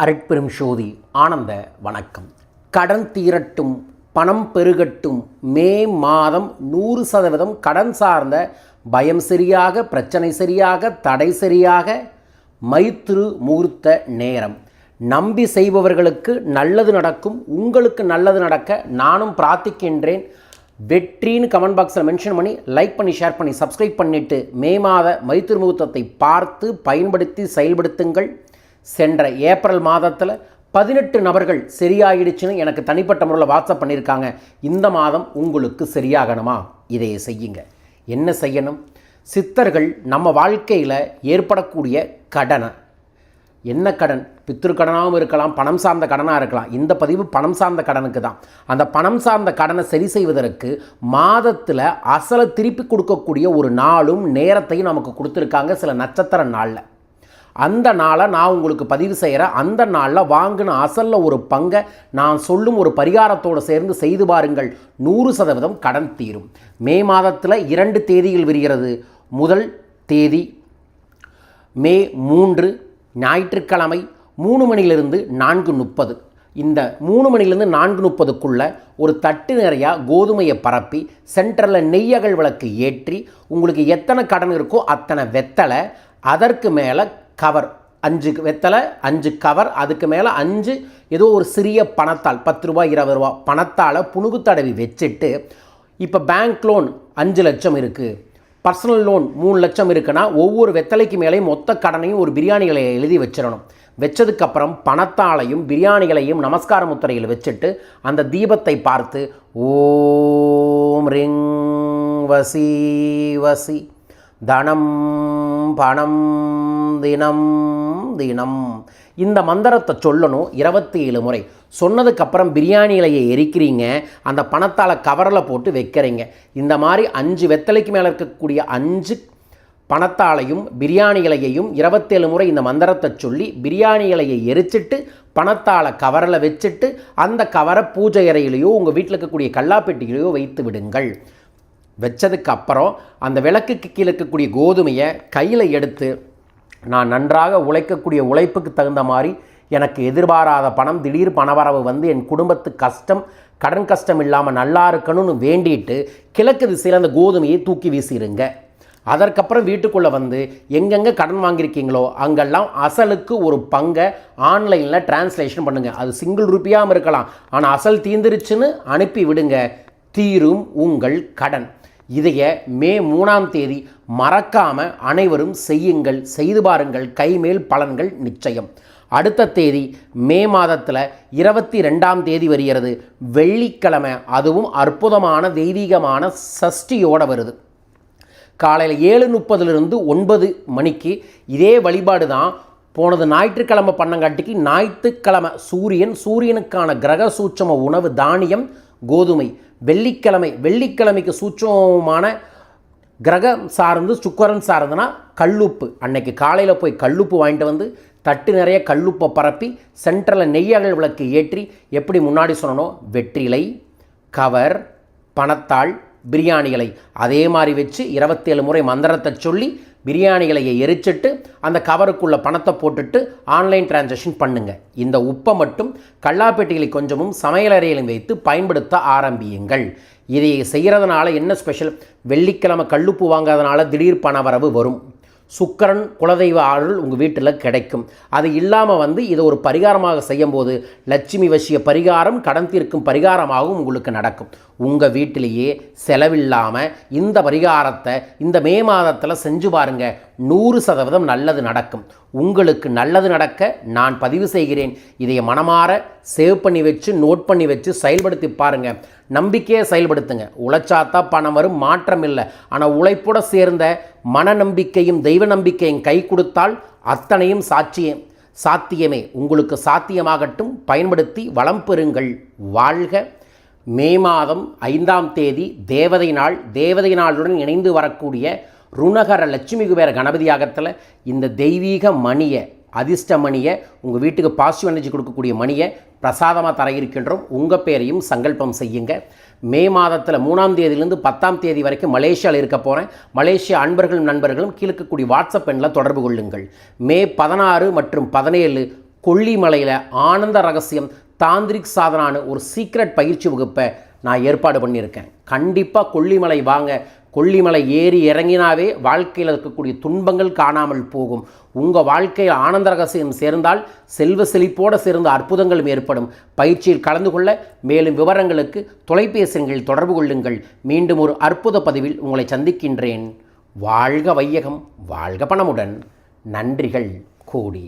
அருட்பெரும் ஜோதி ஆனந்த வணக்கம். கடன் தீரட்டும், பணம் பெருகட்டும். மே மாதம் 100% கடன் சார்ந்த பயம் சரியாக, பிரச்சனை சரியாக, தடை சரியாக, மைத்ரு முகூர்த்த நேரம். நம்பி செய்பவர்களுக்கு நல்லது நடக்கும். உங்களுக்கு நல்லது நடக்க நானும் பிரார்த்திக்கின்றேன். வெற்றின்னு கமெண்ட் பாக்ஸில் மென்ஷன் பண்ணி, லைக் பண்ணி, ஷேர் பண்ணி, சப்ஸ்கிரைப் பண்ணிவிட்டு மே மாத மைத்ரு முகூர்த்தத்தை பார்த்து பயன்படுத்தி செயல்படுத்துங்கள். சென்ற ஏப்ரல் மாதத்தில் 18 நபர்கள் சரியாயிடுச்சுன்னு எனக்கு தனிப்பட்ட முறையில் வாட்ஸ்அப் பண்ணியிருக்காங்க. இந்த மாதம் உங்களுக்கு சரியாகணுமா? இதை செய்யுங்க. என்ன செய்யணும்? சித்தர்கள் நம்ம வாழ்க்கையில் ஏற்படக்கூடிய கடனை, என்ன கடன், பித்ருக்கடனாகவும் இருக்கலாம், பணம் சார்ந்த கடனாக இருக்கலாம். இந்த பதிவு பணம் சார்ந்த கடனுக்கு தான். அந்த பணம் சார்ந்த கடனை சரி செய்வதற்கு மாதத்தில் அசலை திருப்பி கொடுக்கக்கூடிய ஒரு நாளும் நேரத்தையும் நமக்கு கொடுத்துருக்காங்க, சில நட்சத்திர நாளில். அந்த நாளை நான் உங்களுக்கு பதிவு செய்கிறேன். அந்த நாளில் வாங்கின அசலில் ஒரு பங்கை நான் சொல்லும் ஒரு பரிகாரத்தோடு சேர்ந்து செய்து பாருங்கள். 100% கடன் தீரும். மே மாதத்தில் 2 தேதிகள் வருகிறது. முதல் தேதி மே 3 ஞாயிற்றுக்கிழமை 3 மணிலிருந்து 4:30. இந்த 3 மணிலேருந்து 4:30க்குள்ளே ஒரு தட்டு நிறையா கோதுமையை பரப்பி சென்டரில் நெய்யகல் விளக்கு ஏற்றி, உங்களுக்கு எத்தனை கடன் இருக்கோ அத்தனை வெத்தலை, அதற்கு மேலே கவர் 5 வெத்தலை, 5 கவர், அதுக்கு மேலே 5 ஏதோ ஒரு சிறிய பணத்தால் 10 ரூபா 20 ரூபா பணத்தால் புணுகு தடவி வச்சுட்டு, இப்போ பேங்க் லோன் 5 லட்சம் இருக்குது, பர்சனல் லோன் 3 லட்சம் இருக்குன்னா ஒவ்வொரு வெத்தலைக்கு மேலேயும் மொத்த கடனையும் ஒரு பிரியாணிகளை எழுதி வச்சிடணும். வச்சதுக்கப்புறம் பணத்தாலையும் பிரியாணிகளையும் நமஸ்கார முத்திரையில் வச்சுட்டு அந்த தீபத்தை பார்த்து ஓம் ரிங் வசி வசி தனம் பணம் தினம் தினம் இந்த மந்திரத்தை சொல்லணும் 27 முறை. சொன்னதுக்கப்புறம் பிரியாணி இலையை எரிக்கிறீங்க, அந்த பணத்தால் கவரில் போட்டு வைக்கிறீங்க. இந்த மாதிரி 5 வெத்தலைக்கு மேலே இருக்கக்கூடிய 5 பணத்தாலையும் பிரியாணி இலையையும் 27 முறை இந்த மந்திரத்தை சொல்லி பிரியாணி இலையை எரிச்சிட்டு பணத்தால் கவரில் வச்சுட்டு அந்த கவரை பூஜை அறையிலையோ உங்கள் வீட்டில் இருக்கக்கூடிய கல்லாப்பெட்டியிலையோ வைத்து விடுங்கள். வச்சதுக்கு அப்புறம் அந்த விளக்குக்கு கீழே இருக்கக்கூடிய கோதுமையை கையில் எடுத்து, நான் நன்றாக உழைக்கக்கூடிய உழைப்புக்கு தகுந்த மாதிரி எனக்கு எதிர்பாராத பணம், திடீர் பணவரவு வந்து என் குடும்பத்துக்கு கஷ்டம், கடன் கஷ்டம் இல்லாமல் நல்லா இருக்கணும்னு வேண்டிட்டு கிழக்கு திசையில் அந்த கோதுமையை தூக்கி வீசிடுங்க. அதற்கப்புறம் வீட்டுக்குள்ளே வந்து எங்கெங்கே கடன் வாங்கியிருக்கீங்களோ அங்கெல்லாம் அசலுக்கு ஒரு பங்கை ஆன்லைனில் டிரான்ஸ்லேஷன் பண்ணுங்கள். அது சிங்கிள் ரூபியாகவும் இருக்கலாம், ஆனால் அசல் தீர்ந்துருச்சுன்னு அனுப்பி விடுங்க. தீரும் உங்கள் கடன். இதைய மே 3ஆம் தேதி மறக்காமல் அனைவரும் செய்யுங்கள், செய்து பாருங்கள். கைமேல் பலன்கள் நிச்சயம். அடுத்த தேதி மே மாதத்தில் 22ஆம் தேதி வருகிறது, வெள்ளிக்கிழமை. அதுவும் அற்புதமான தெய்வீகமான சஷ்டியோடு வருது. காலையில் 7:30லிருந்து 9 மணிக்கு இதே வழிபாடு தான். போனது ஞாயிற்றுக்கிழமை பண்ணங்காட்டிக்கு ஞாயிற்றுக்கிழமை சூரியனுக்கான கிரக சூட்சம உணவு தானியம் கோதுமை. வெள்ளிக்கிழமைக்கு சூட்சமான கிரகம் சார்ந்து சுக்கரன் சார்ந்துனா கல்லுப்பு. அன்னைக்கு காலையில் போய் கல்லுப்பு வாங்கிட்டு வந்து தட்டு நிறைய கல்லுப்பை பரப்பி சென்டரில் நெய்யகல் விளக்கு ஏற்றி, எப்படி முன்னாடி சொன்னனோ வெற்றிலை, கவர், பணத்தாள், பிரியாணிகளை அதே மாதிரி வச்சு 27 முறை மந்திரத்தை சொல்லி பிரியாணிகளையை எரிச்சிட்டு அந்த கவருக்குள்ளே பணத்தை போட்டுட்டு ஆன்லைன் டிரான்சாக்ஷன் பண்ணுங்கள். இந்த உப்பை மட்டும் கல்லாப்பெட்டிகளை கொஞ்சமும் சமையலறையிலும் வைத்து பயன்படுத்த ஆரம்பியுங்கள். இதை செய்கிறதுனால என்ன ஸ்பெஷல்? வெள்ளிக்கிழமை கல்லுப்பு வாங்காதனால திடீர் பணவரவு வரும். சுக்கரன் குலதெய்வ அருள் உங்கள் வீட்டில் கிடைக்கும். அது இல்லாமல் வந்து இதை ஒரு பரிகாரமாக செய்யும்போது லட்சுமி வசிய பரிகாரம், கடன் தீர்க்கும் பரிகாரமாகவும் உங்களுக்கு நடக்கும். உங்கள் வீட்டிலேயே செலவில்லாமல் இந்த பரிகாரத்தை இந்த மே மாதத்தில் செஞ்சு பாருங்கள். 100% நல்லது நடக்கும். உங்களுக்கு நல்லது நடக்க நான் பதிவு செய்கிறேன். இதை மனமாற சேவ் பண்ணி வச்சு, நோட் பண்ணி வச்சு செயல்படுத்தி பாருங்கள். நம்பிக்கையை செயல்படுத்துங்க. உழைச்சாத்தா பணம் வரும், மாற்றம் இல்லை. ஆனால் உழைப்போட சேர்ந்த மன நம்பிக்கையும் தெய்வ நம்பிக்கையும் கை கொடுத்தால் அத்தனையும் சாத்தியமே. உங்களுக்கு சாத்தியமாகட்டும். பயன்படுத்தி வளம் பெறுங்கள். வாழ்க. மே மாதம் 5ஆம் தேதி தேவதை நாள். தேவதை நாளுடன் இணைந்து வரக்கூடிய ருணகர லட்சுமி குபேர கணபதி யாகத்தில் இந்த தெய்வீக மணியை, அதிர்ஷ்ட மணியை, உங்கள் வீட்டுக்கு பாசிட்டிவ் எனர்ஜி கொடுக்கக்கூடிய மணியை பிரசாதமாக தர இருக்கின்றோம். உங்கள் பேரையும் சங்கல்பம் செய்யுங்க. மே மாதத்தில் 3ஆம் தேதியிலிருந்து 10ஆம் தேதி வரைக்கும் மலேசியாவில் இருக்க போகிறேன். மலேசியா அன்பர்களும் நண்பர்களும் கீழே இருக்கக்கூடிய வாட்ஸ்அப் எண்ணில் தொடர்பு கொள்ளுங்கள். மே 16 மற்றும் 17 கொல்லிமலையில் ஆனந்த ரகசியம் தாந்திரிக் சாதனான ஒரு சீக்ரெட் பயிற்சி வகுப்பை நான் ஏற்பாடு பண்ணியிருக்கேன். கண்டிப்பாக கொல்லிமலை வாங்க. கொல்லிமலை ஏறி இறங்கினாவே வாழ்க்கையில் இருக்கக்கூடிய துன்பங்கள் காணாமல் போகும். உங்கள் வாழ்க்கையில் ஆனந்த ரகசியம் சேர்ந்தால் செல்வ செழிப்போடு சேர்ந்த அற்புதங்களும் ஏற்படும். பயிற்சியில் கலந்து கொள்ள மேலும் விவரங்களுக்கு தொலைபேசி எண்களில் தொடர்பு கொள்ளுங்கள். மீண்டும் ஒரு அற்புத பதிவில் உங்களை சந்திக்கின்றேன். வாழ்க வையகம், வாழ்க பணமுடன். நன்றிகள் கோடி.